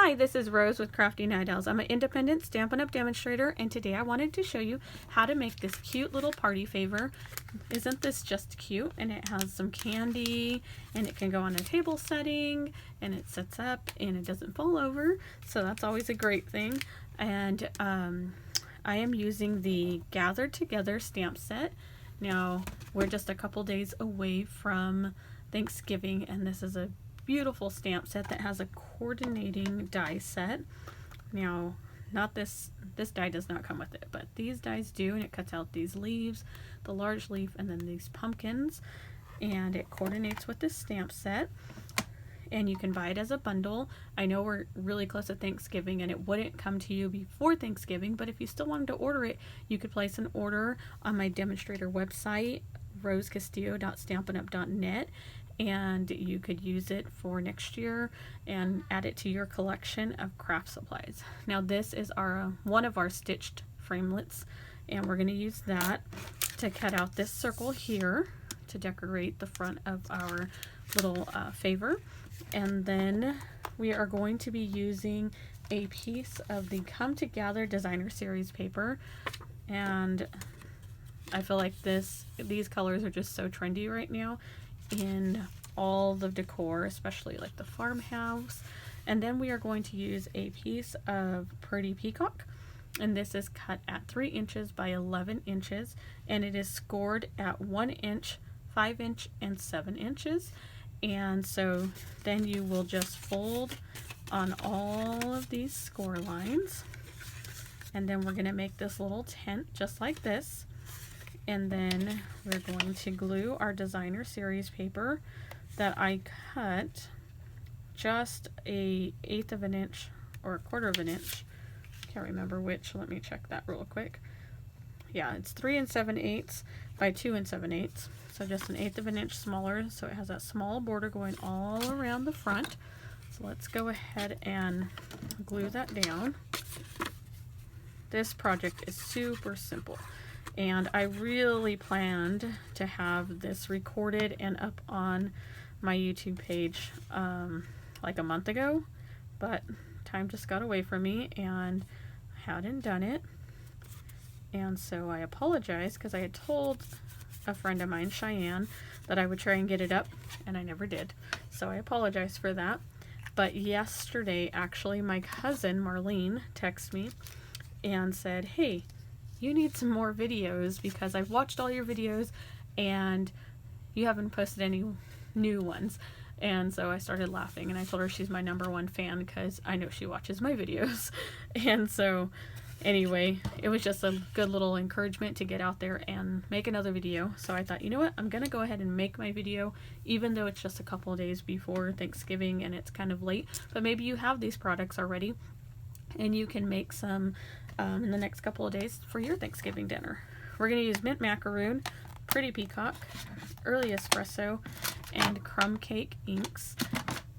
Hi, this is Rose with Crafty Night Owls. I'm an independent Stampin' Up! Demonstrator, and today I wanted to show you how to make this cute little party favor. Isn't this just cute? And it has some candy, and it can go on a table setting, and it sets up, and it doesn't fall over, so that's always a great thing. And I am using the Gathered Together stamp set. Now, we're just a couple days away from Thanksgiving, and this is a beautiful stamp set that has a coordinating die set. Now, not this die does not come with it, but these dies do, and it cuts out these leaves, the large leaf, and then these pumpkins, and it coordinates with this stamp set. And you can buy it as a bundle. I know we're really close to Thanksgiving and it wouldn't come to you before Thanksgiving, but if you still wanted to order it, you could place an order on my demonstrator website, rosecastillo.stampinup.net, and you could use it for next year and add it to your collection of craft supplies. Now this is one of our stitched framelits, and we're going to use that to cut out this circle here to decorate the front of our little favor. And then we are going to be using a piece of the Come Together Designer Series paper, and I feel like these colors are just so trendy right now in all the decor, especially like the farmhouse. And then we are going to use a piece of Pretty Peacock, and this is cut at 3 inches by 11 inches, and it is scored at 1 inch, 5 inch, and 7 inches. And so then you will just fold on all of these score lines, and then we're going to make this little tent just like this. And then we're going to glue our Designer Series paper that I cut just a 1/8 of an inch or 1/4 of an inch. Can't remember which. Let me check that real quick. Yeah, it's 3 7/8 by 2 7/8. So just an 1/8 of an inch smaller. So it has that small border going all around the front. So let's go ahead and glue that down. This project is super simple, and I really planned to have this recorded and up on my YouTube page like a month ago, but time just got away from me and I hadn't done it. And so I apologize, because I had told a friend of mine, Cheyenne, that I would try and get it up, and I never did. So I apologize for that. But yesterday, actually, my cousin Marlene texted me and said, hey, you need some more videos because I've watched all your videos and you haven't posted any new ones. And so I started laughing, and I told her she's my #1 fan because I know she watches my videos. And so anyway, it was just a good little encouragement to get out there and make another video. So I thought, you know what, I'm gonna go ahead and make my video, even though it's just a couple of days before Thanksgiving and it's kind of late. But maybe you have these products already and you can make some in the next couple of days for your Thanksgiving dinner. We're gonna use mint macaroon, Pretty Peacock, Early Espresso, and Crumb Cake inks.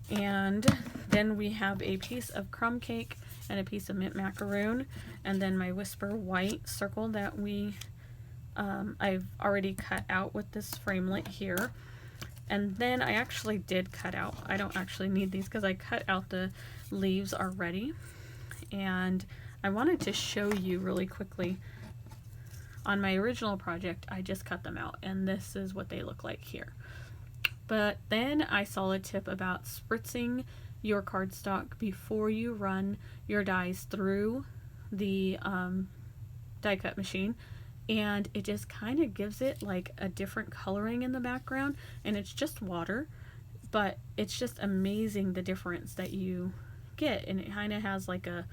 And then we have a piece of crumb cake and a piece of mint macaroon, and then my Whisper white circle that I've already cut out with this framelit here. And then I actually did cut out, I don't actually need these because I cut out the leaves already, and I wanted to show you really quickly. On my original project, I just cut them out, and this is what they look like here. But then I saw a tip about spritzing your cardstock before you run your dies through the die cut machine, and it just kind of gives it like a different coloring in the background, and it's just water, but it's just amazing the difference that you get, and it kind of has like a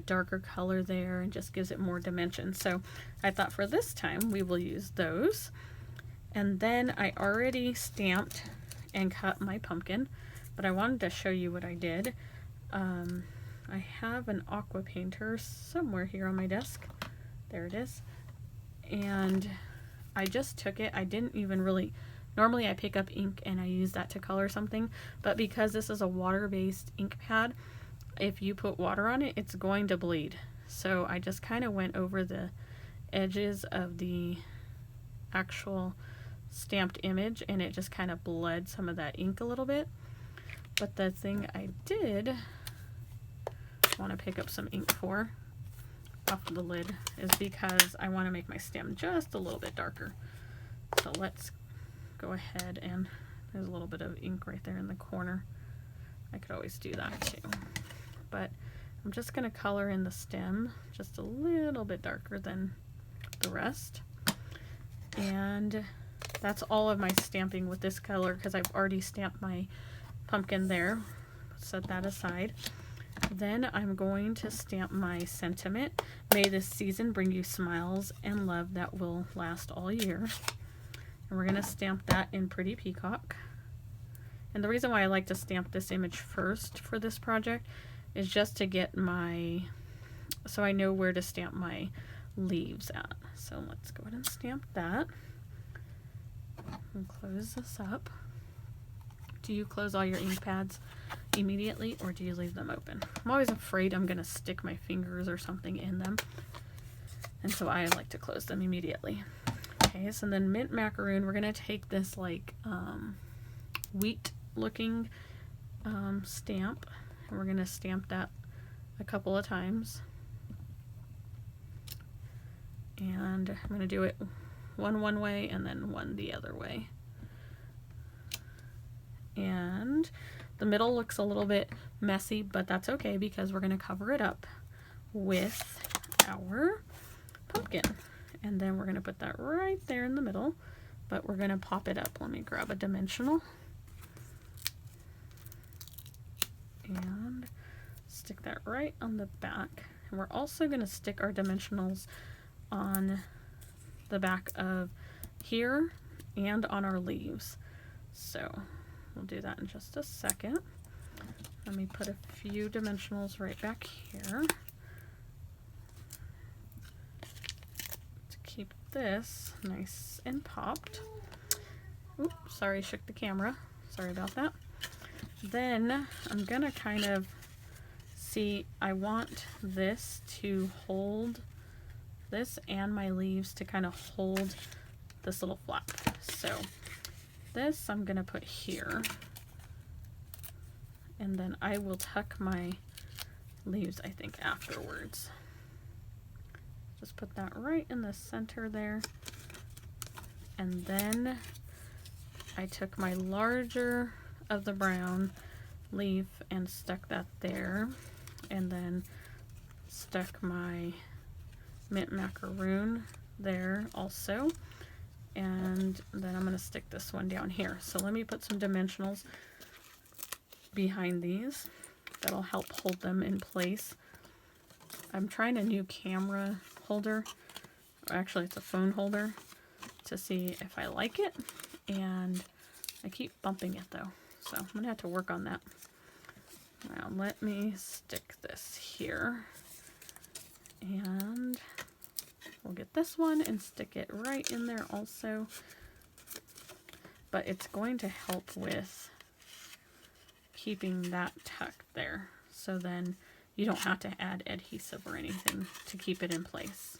darker color there and just gives it more dimension. So I thought for this time we will use those. And then I already stamped and cut my pumpkin, but I wanted to show you what I did. I have an aqua painter somewhere here on my desk. There it is. And I just took it. I didn't even really, normally I pick up ink and I use that to color something, but because this is a water-based ink pad, if you put water on it, it's going to bleed. So I just kind of went over the edges of the actual stamped image, and it just kind of bled some of that ink a little bit. But the thing I did want to pick up some ink for off the lid is because I want to make my stem just a little bit darker. So let's go ahead, and there's a little bit of ink right there in the corner. I could always do that too. But I'm just going to color in the stem just a little bit darker than the rest. And that's all of my stamping with this color because I've already stamped my pumpkin there. Set that aside. Then I'm going to stamp my sentiment. May this season bring you smiles and love that will last all year. And we're going to stamp that in Pretty Peacock. And the reason why I like to stamp this image first for this project is just to get so I know where to stamp my leaves at. So let's go ahead and stamp that. And close this up. Do you close all your ink pads immediately, or do you leave them open? I'm always afraid I'm going to stick my fingers or something in them, and so I like to close them immediately. Okay, so then mint macaroon, we're going to take this like wheat looking stamp, and we're going to stamp that a couple of times. And I'm going to do it one way and then one the other way. And the middle looks a little bit messy, but that's okay because we're going to cover it up with our pumpkin. And then we're going to put that right there in the middle, but we're going to pop it up. Let me grab a dimensional and stick that right on the back. And we're also going to stick our dimensionals on the back of here and on our leaves. So we'll do that in just a second. Let me put a few dimensionals right back here to keep this nice and popped. Oops, sorry, shook the camera. Sorry about that. Then I'm gonna kind of see, I want this to hold this and my leaves to kind of hold this little flap. So this I'm gonna put here, and then I will tuck my leaves, I think, afterwards. Just put that right in the center there, and then I took my larger of the brown leaf and stuck that there, and then stuck my mint macaroon there also, and then I'm going to stick this one down here. So let me put some dimensionals behind these that'll help hold them in place. I'm trying a new camera holder, or actually it's a phone holder, to see if I like it, and I keep bumping it though, so I'm going to have to work on that. Now let me stick this here, and we'll get this one and stick it right in there also. But it's going to help with keeping that tucked there, so then you don't have to add adhesive or anything to keep it in place.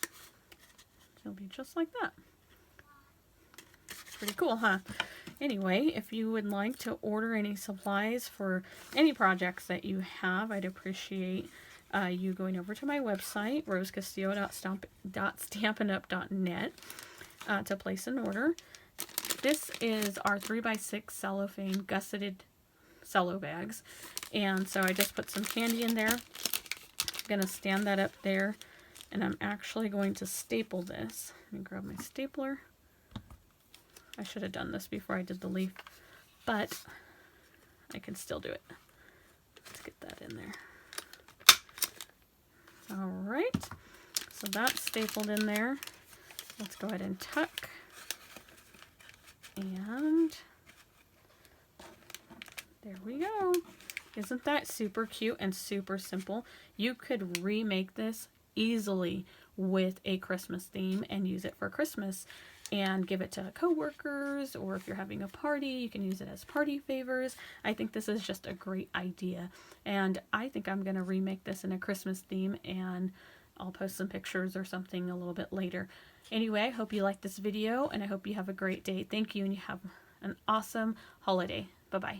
It'll be just like that. Pretty cool, huh? Anyway, if you would like to order any supplies for any projects that you have, I'd appreciate you going over to my website, rosecastillo.stampinup.net, to place an order. This is our 3x6 cellophane gusseted cello bags, and so I just put some candy in there. I'm going to stand that up there, and I'm actually going to staple this. Let me grab my stapler. I should have done this before I did the leaf, but I can still do it. Let's get that in there. Alright, so that's stapled in there. Let's go ahead and tuck. And there we go. Isn't that super cute and super simple? You could remake this easily with a Christmas theme and use it for Christmas and give it to coworkers, or if you're having a party, you can use it as party favors. I think this is just a great idea, and I think I'm going to remake this in a Christmas theme, and I'll post some pictures or something a little bit later. Anyway, I hope you liked this video, and I hope you have a great day. Thank you, and you have an awesome holiday. Bye-bye.